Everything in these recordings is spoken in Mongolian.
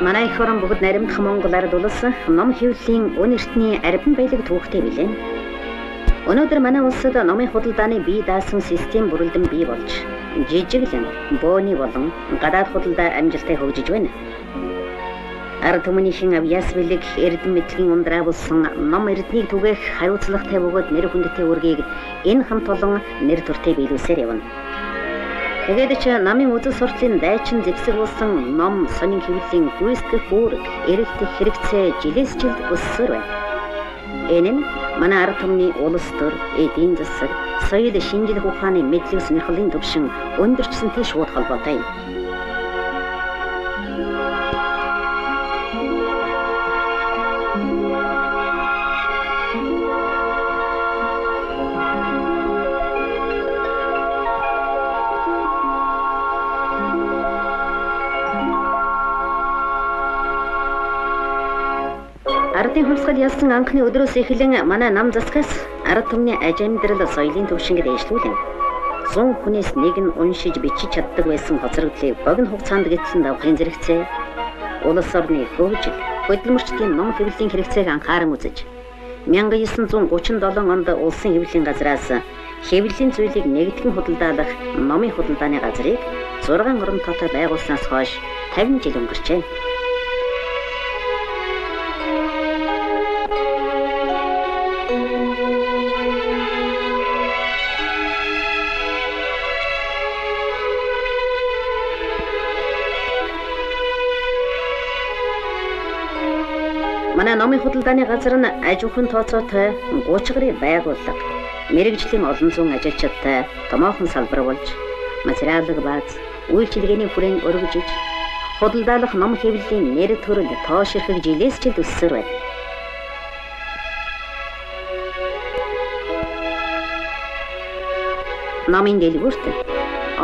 Манай их орон бүгд наримдах Монгол ард улс ном хэвлэлийн үн эртний арбин баялаг түүхтэй билээ. Өнөөдөр манай улсад номын худалдааны бие даасан систем бүрэлдэн бий болж жижиглэн бөөний болон гадаад худалдаа амжилттай хөгжиж байна. Ард түмнийхэн авьяас бэлэг эрдэн мэдлэгийн ундраа болсон ном эрднийг түгээх хариуцлагатай бөгөөд нэр хүндтэй үргийг энэ хамт олон нэр төртэй биелүүлсээр явна. Тэгээд ч намын үзэл сурталын дайчин зэвсэг болсон ном сонин хэвлэлийн гүйцэтгэх үүрэг эрэлтэх хэрэгцээ жилээс жилд өссөөр байна. Энэ нь манай ард түмний улс төр, эдийн засаг, соёл шинжлэх ухааны мэдлэг сонирхлын төвшин өндөрчсөнтэй шууд холбоотой юм. Ардын хувьсгал ялсан анхны өдрөөс эхлэн манай нам засгаас ард түмний аж амьдрал соёлын төвшинг дэвшлүүлэн 100 хүнээс нэг нь уншиж бичиж чаддаг байсан хоцрогдлыг богино хугацаанд гэтлэн давахын зэрэгцээ улс орны хөгжил хөдөлмөрчдийн ном хэвлэлийн хэрэгцээг анхааран үзэж 1937 онд улсын хэвлэлийн газраас хэвлэлийн зүйлийг нэгтгэн худалдаалах номын худалдааны газрыг 6 орон тоотой байгуулснаас хойш 50 жил өнгөрчээ. Манай номын худалдааны газар нь аж ахуйн тооцоотой 30 гаруй байгууллага, мэрэгжлийн олон зуун ажилчидтай томоохон салбар болж, материалын бааз, үйлчилгээний хүрээнд өргөжиж, худалдаалах ном хэвлэлийн нэр төрөл тоош ирэхийг жилээс жилд өссөөр байна. Номын дэлгүүрт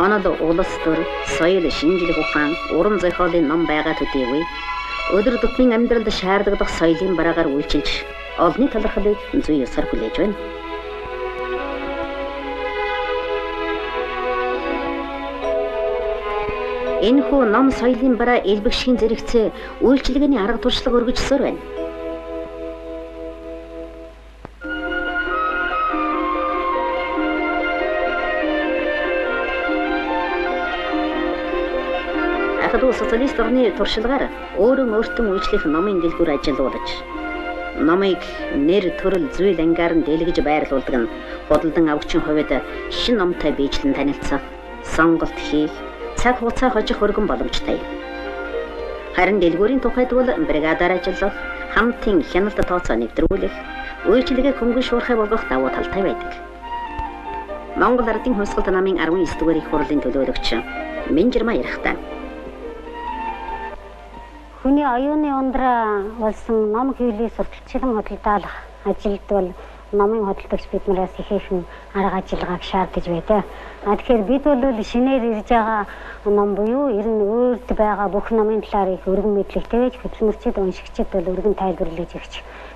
онол улс төр, соёл шинжлэх ухаан, уран зохиолын ном байгаа төдийгүй өдөр тутмын амьдралд шаардлагадах соёлын бараагаар үйлчилж, олонний талархлыг зүй ёсоор хүлээж байна. Энэхүү ном соёлын бараа элбэгшийн зэрэгцээ үйлчилгээний арга туршлага өргөжсөөр байна. Социалист орны туршлагаар өөртөө үйлчлэх номын дэлгүүр ажиллуулж, номыг нэр төрөл зүйл ангаар нь дэлгэж байрлуулдаг нь худалдан авагчийн хувьд шин номтой биечлэн танилцах, сонголт хийх, цаг хугацаа хожих өргөн боломжтой. Харин дэлгүүрийн тухайд бол бригадаар ажиллах, хамтын хяналт тооцоо нэвтрүүлэх, үйлчлэгээ хөнгөн шуурхай болгох давуу талтай байдаг. Монгол Ардын хувьсгалт намын 19 дугаар их хурлын төлөөлөгч Минжирма ярихтаа хүний оюуны ундраа болсон ном хэвлэлийн сурталчлан худалдаалах ажилд бол номын худалдагч биднээс ихээхэн арга ажиллагааг шаардаж байдаг. Тэгэхээр бид бол шинээр ирж байгаа ном буюу ер нь өөрт байгаа бүх номын талаар их өргөн мэдлэгтэй байж хөдөлмөрчид уншигчид бол өргөн тайлбарлаж өгч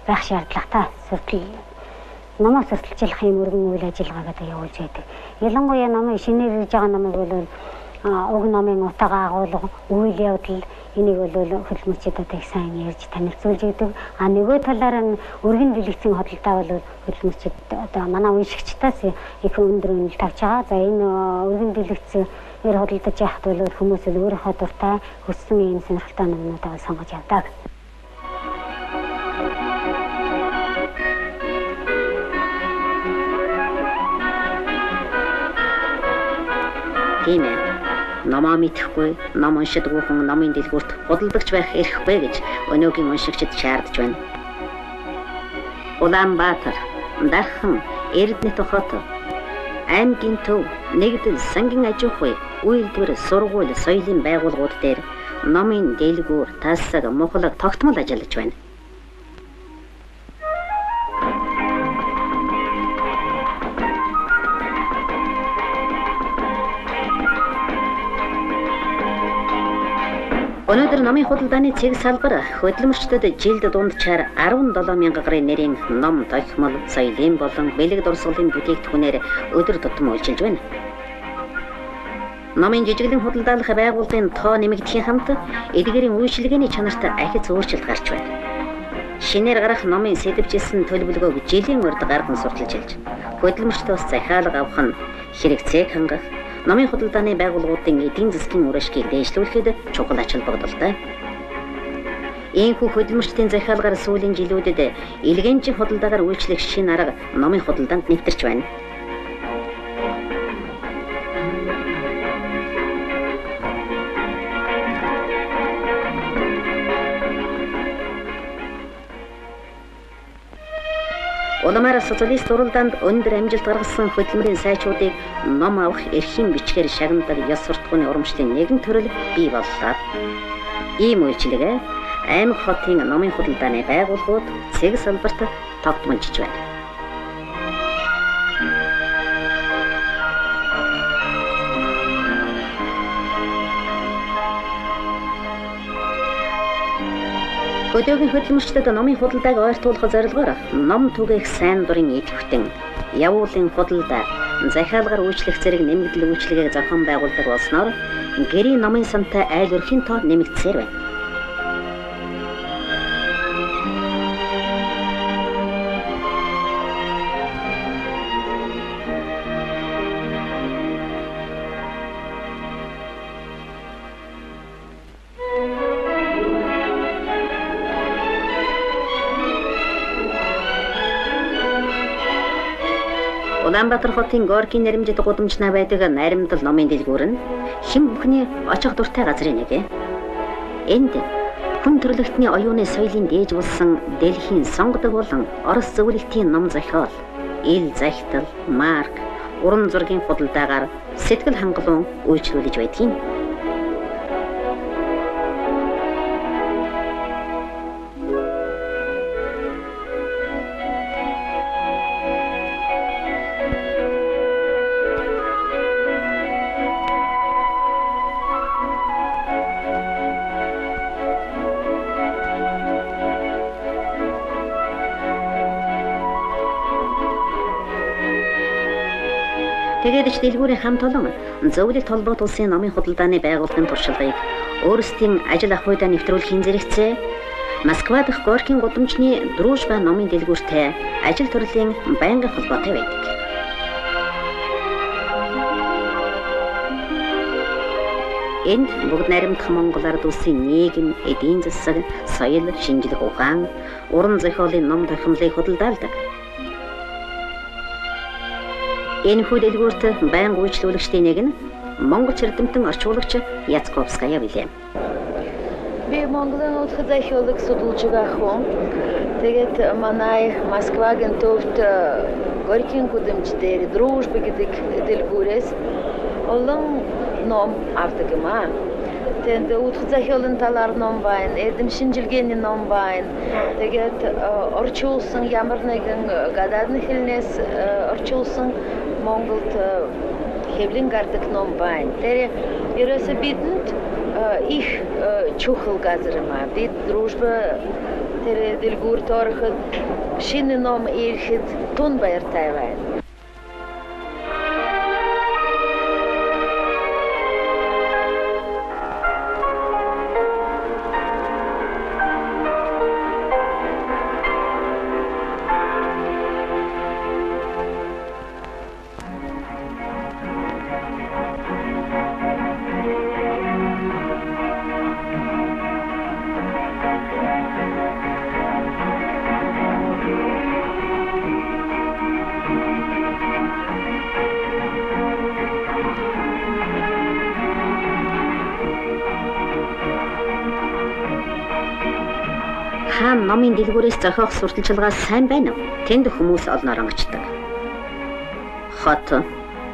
байх шаардлагатай. Номоо сурталчлах юм өргөн үйл ажиллагаагаа явуулж байдаг. Ялангуяа номын шинээр ирж байгаа номыг бол уг номын утга агуулга, үйл явдал энийг бол хөдөлмөрчдөд их сайн ярьж танилцуулж өгдөг. Нөгөө талаар нь өргөн дэлгэцэн хөдөлтаа бол хөдөлмөрчд одоо манай уншигчдаас их өндөр үнэлт авч байгаа. За энэ өргөн дэлгэцэн хөдөлдөж яхад бол хүмүүс өөрийнхөө дуртай хүссэн ийм сонирхолтой номнуудаа сонгож явдаг. Тийм ээ. Номоо мэдхгүй, ном уншдаггүй хүн номын дэлгүүрт худалдагч байх эрхгүй гэж өнөөгийн уншигчид шаардж байна. Улаанбаатар, Дархан, Эрдэнэт хот, аймгийн төв, нэгдэл, сангийн аж ахуй, үйлдвэр, сургууль, соёлын байгууллагууд дээр номын дэлгүүр, тасаг, мухлаг тогтмол ажиллаж байна. Өнөөдөр номын худалдааны цэг салбар хөдөлмөрчдөд жилд дунджаар 17 мянган гаруй нэрийн ном, тохимол, соёлын болон бэлэг дурсгалын бүтээгдэхүүнээр өдөр тутам үйлчилж байна. Номын жижиглэн худалдаалах байгууллагын тоо нэмэгдэхийн хамт эдгээрийн үйлчилгээний чанарт ахиц өөрчлөлт гарч байна. Шинээр гарах номын сэтвчилсэн төлөвлөгөөг жилийн урд гарган сурталж хэлж, хөдөлмөрчдөөс захиалга авах нь хэрэгцээг хангах, номын худалдааны байгууллагуудын эдийн засгийн үр ашгийг дээшлүүлэхэд чухал ач холбогдолтой. Иймэрхүү хөдөлмөрчдийн захиалгаар сүүлийн жилүүдэд илгээнжин худалдаагаар үйлчлэх шинэ арга номын худалдаанд нэвтэрч байна. Улмаар социалист уралдаанд өндөр амжилт гаргасан хөдөлмөрийн сайжруудыг ном авах эрхийн бичгээр шагнадаг ёс суртахууны урамшлын нэгэн төрөл бий боллоо. Ийм үйлчилгээ аймаг хотын номын худалдааны байгууллагууд цэг салбарт тогтмолжиж байна. Хөдөөгийн хөдөлмөрчдөд номын худалдааг ойртуулах зорилгоор ном түгээх сайн дурын идэвхтэн, явуулын худалдаа, захиалгаар үйлчлэх зэрэг нэмэгдэл үйлчилгээг зохион байгуулдаг болсноор гэрийн номын сантай айл өрхийн тоо нэмэгдсээр байна. Улаанбаатар хотын Горкийн нэрмжид гудамжнаа байдаг Наримдал номын дэлгүүр нь хэн бүхний очих дуртай газрын нэг. Энд хүн төрөлхтний оюуны соёлын дээж болсон дэлхийн сонгодог болон Орос зөвлөлтийн ном зохиол, ил захидал, марк, уран зургийн худалдаагаар сэтгэл хангалуун үйлчлүүлж байдгийг. Тэгээд ч дэлгүүрийн хамт олон зөвлөлт холбоот улсын номын худалдааны байгууллагын туршлагыг өөрсдийн ажил ах уйдаа нэвтрүүлэхийн зэрэгцээ Москва дахь Горкийн гудамжны Дружба номын дэлгүүртэй ажил төрлийн байнгын холбоотой байдаг. Энд бүгд наримдах Монгол ард улсын нийгэм, эдийн засаг, соёл, шинжлэх ухаан, уран зохиолын ном тохиомлыг худалдаалдаг. Энэхүү дэлгүүрт байнга үйлчлүүлэгчдийн нэг нь Монгол эрдэмтэн орчуулагч Яцковская билээ. Би Монголын нутаг захиолог судалж байгаа хүн. Тэгээд манай Москвагийн төвд Горкийн гудамж дээр Дружба гэдэг дэлгүүрээс олон ном авдаг юм аа. Тэгээд нутаг захиолын талаар ном байна, эрдэм шинжилгээний ном байна. Тэгээд орчуулсан ямар нэгэн гадаадны хэлнээс орчуулсан Монголд хэвлэн гардаг ном байна. Тэр ерөөсө бидэнд их чухал газар юм аа. Бид Дружба тэр дэлгүүрт ороход шинэ ном ирэхэд тун баяртай байна. Хаан номын дэлгүүрээс зохиох сурталчилгаа сайн байна уу? Тэнд хүмүүс олноор онгочдог. Хот,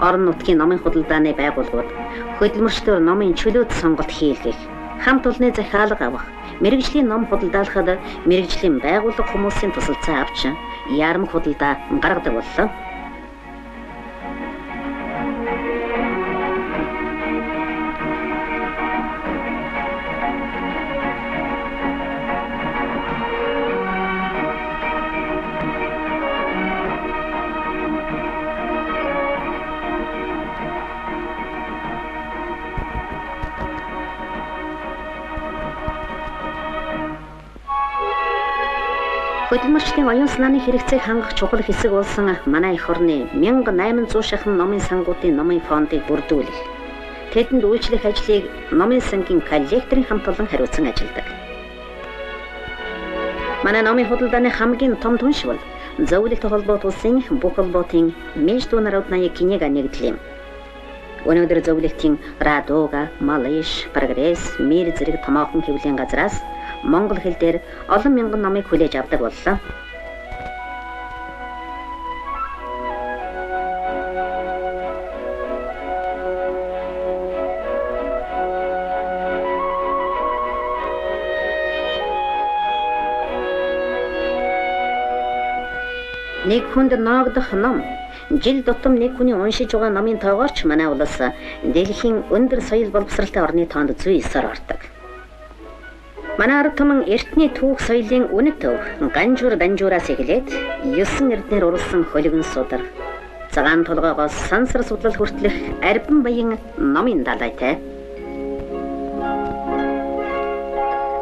орон нутгийн номын худалдааны байгууллагууд хөдөлмөрчдөөр номын чөлөөт сонголт хийлгэх, хамт олонны захиалга авах, мэргэжлийн ном худалдаалахад мэргэжлийн байгууллага хүмүүсийн тусалцаа авч яармаг худалдаа гаргадаг боллоо. Хөдөлмөрчдийн оюун санааны хэрэгцээг хангах чухал хэсэг болсон манай эх орны 1800 шахан номын сангуудын номын фондыг бүрдүүлэх. Тэдэнд үйлчлэх ажлыг номын сангийн коллекторын хамт олон хариуцсан ажилладаг. Манай номын худалдааны хамгийн том түнш бол зөвлөлт холбоот улсын бүх холбоотын международная книга нэгдэл юм. Өнөөдөр зөвлөлтийн Радуга, Малиш, Прогресс, Мир зэрэг томоохон хэвлэлийн газраас монгол хэл дээр олон мянган номыг хүлээж авдаг боллоо. Нэг хүнд ноогдох ном. Жил тутам нэг хүний уншиж байгаа номын тоогоорч манай улс дэлхийн өндөр соёл боловсралтай орны тоонд зүй 9-оор ордог. Манай ард түмэн эртний түүх соёлын үнэт төв Ганжуур Данжуураас эхлээд 9 эрднэр урлсан хөлгөн судар. Цагаан толгоогоос сансар судлал хүртэлх Арбан баян номын далайтай.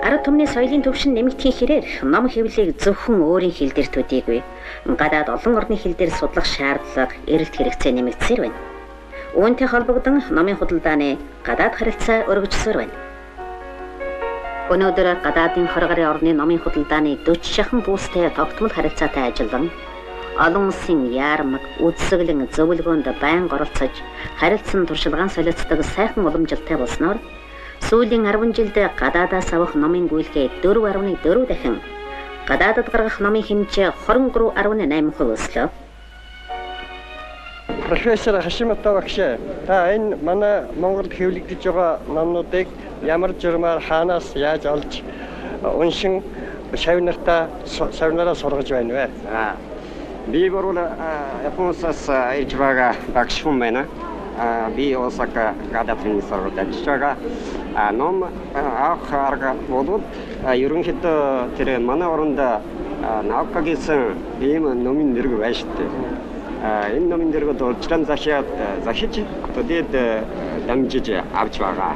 Ард түмний соёлын төвшин нэмэгдэхийн хэрээр ном хэвлэлийг зөвхөн өөрийн хэл дээр төдийгүй гадаад олон орны хэл дээр судлах шаардлага эрэлт хэрэгцээ нэмэгдсээр байна. Үүнтэй холбогдсон номын худалдааны гадаад харилцаа өргөжсөөр байна. Өнөөдөр гадаадын 20 гаруй орны номын худалдааны 40 шахан бүстэй тогтмол харилцаатай ажиллан олон улсын яармаг, үзэсгэлэн зөвлөгөөнд байнга оролцож харилцан туршилгаан солилцдог сайхан уламжилтай болсноор сүүлийн 10 жилд гадаадаас авах номын гүйлгээ 4.4 дахин гадаадд гаргах номын хэмжээ 23.8% өслөө. Профессор Хашимото багш та энэ манай Монголд хэвлэгдэж байгаа номнуудыг ямар журмаар хаанаас яаж олж уншин савнараа сургаж байна вэ? Би бол Японоос ирж байгаа багш хүн байна. Би Осака гадаадын сургуульд ажиллаж байгаа. Ном авах арга бол ерөнхийдөө тэр манай оронд наавка гэсэн ийм номын нэрг байна шүү дээ. Энэ номын нэргүүд улчлан захиж төдийд дамжиж авч байгаа.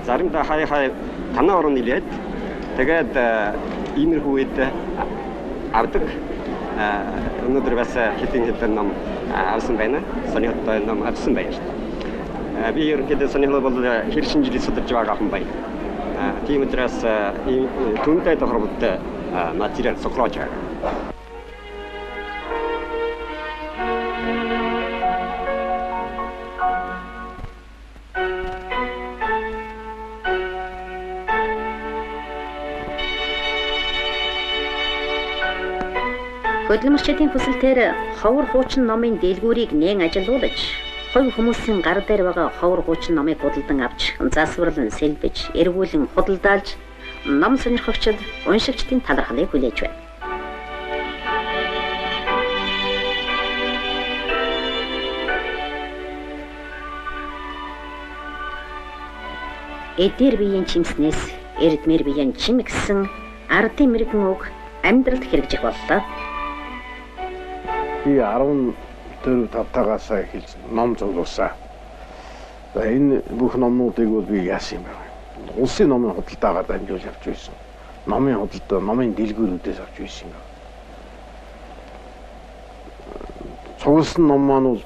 Заримдаа хай танаа орон нэлээд тэгээд иймэрхүү үед авдаг. Өнөөдөр бас хэдэн ном авсан байна. Сонирхолтой ном авсан байна. Би ерөнхийдөө сонирхол бол хэр шинжилгээ судалж байгаа хүн байна. Тийм учраас түүнтэй тохиолдолтой материал сохрож байгаа. Хөдөлмөрчдийн хүсэлтээр ховор хуучин номын дэлгүүрийг нээн ажилуулж, хувь хүмүүсийн гар дээр байгаа ховор хуучин номыг худалдан авч, засварлан сэлбэж, эргүүлэн худалдаалж, ном сонирхогчид, уншигчдын талархлыг хүлээж байна. Эдгээр биеийн чимснээс эрдмэр биеийн чим гэсэн ардын мэрэгэн үг амьдралд хэрэгжих боллоо. Би 14-5-тагаас эхэлж ном зурулсан. За энэ бүх номнуудыг бол би яасан юм бэ? Улсын номын худалдаагаар дамжуулж авч байсан. Номын худалдаа, номын дэлгүүрүүдээс авч байсан юм. Цугласан ном маань бол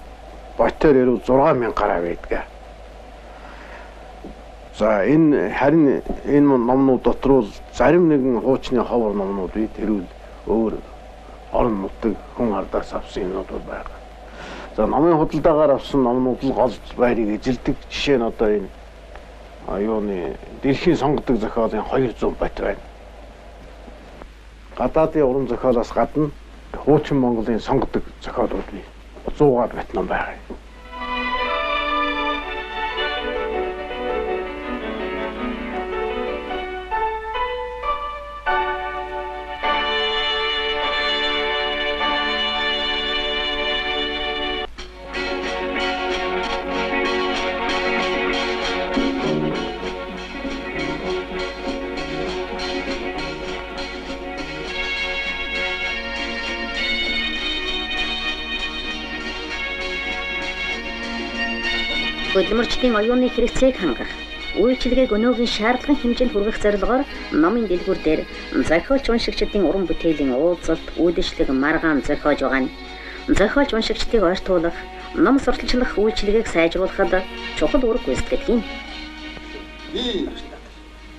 ботоор яруу 6000 гаруй байдаг. За харин энэ номнууд дотор бол зарим нэгэн хуучны ховор номнууд бий, тэрүүл өөр орон нутаг хүн ардаас авсан юмнууд байгаа. За номын худалдаагаар авсан номнууд л гол байрыг эзэлдэг. Жишээ нь одоо энэ юуны дэлхийн сонгодог зохиолын 200 бот байна. Гадаадын уран зохиолоос гадна хуучин Монголын сонгодог зохиолууд бий. 100-аар бот ном байгаа. Хөдөлмөрчдийн оюуны хэрэгцээг хангах, Үйлчилгээг өнөөгийн шаардлагын хэмжээнд хүргэх зорилгоор номын дэлгүүр дээр зохиолч уншигчдын уран бүтээлийн уулзалт, үдэшлэг, маргаан зохиож байгаа нь зохиолч уншигчдыг ойртуулах, ном сурталчлах үйлчилгээг сайжруулахад чухал үүрэг гүйцэтгэдэг юм. Би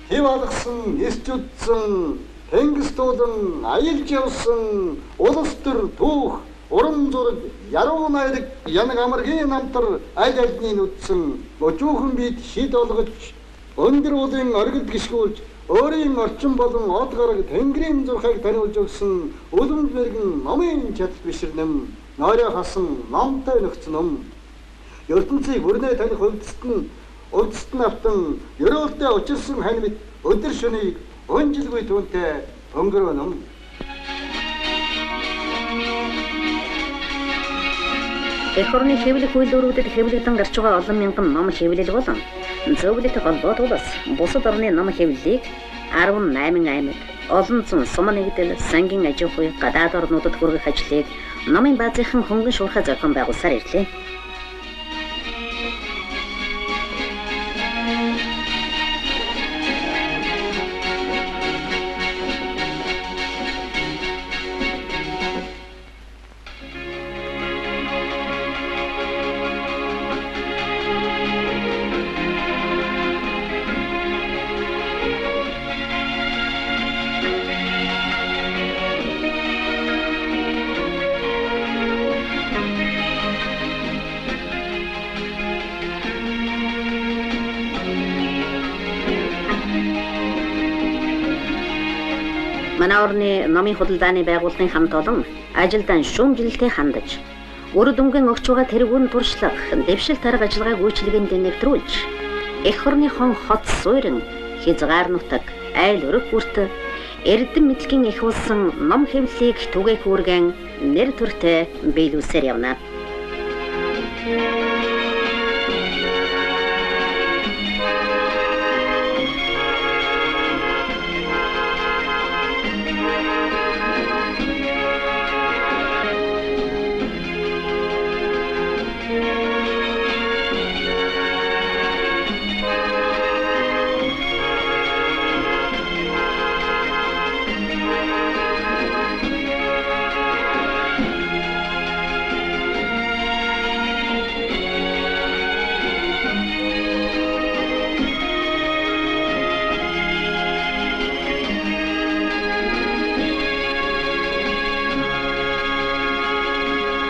хэв алгасан, эсчүдсэн, тэнгис дуулан, аялж явсан, улс төр түүх, уран зураг, яруу найраг, янаг амаргийн намтар аль альны нүдсэн, өчүүхэн бид шид олгож, өндөр уулын оргид гიშгүүлж, өөрийн орчин болон од гараг тэнгэрийн зурхайг таниулж өгсөн үлэмж мэргэн номын чадал биширнэм, нойроо хасан номтой нөхцөн ном. ертөнцийг бүрнээ таних өвдөст нь автан, ёроолтой учирсан хань мэт өдөр шөнийг өнжилгүй түүнтэй өнгөрөө ном. Эх орны хэвлэх үйлдвэрүүдэд хэвлэгдэн гарч байгаа олон мянган ном хэвлэл болон зөвлөлт холбоотуулаас бусад орны ном хэвлэлийг 18 аймаг, олон зуун сум нэгдэл, сангийн аж ахуй, гадаад орнуудад хүргэх ажлыг номын баазынхан хөнгөн шуурхай зохион байгуулсаар ирлээ. Манай орны номын худалдааны байгууллагын хамт олон ажилдаа шүүмжлэлтэй хандаж, үр дүнгийн өгч байгаа тэргүүн туршлах, дэвшил тарга ажиллагааг үйлчилгээнд нэвтрүүлж, эх орныхон хот суурин, хязгаар нутаг, айл өрөг бүрт эрдэм мэдлэгийн их улсан ном хэвлэлийг түгээх үүргэн нэр төртэй биелүүлсээр явна.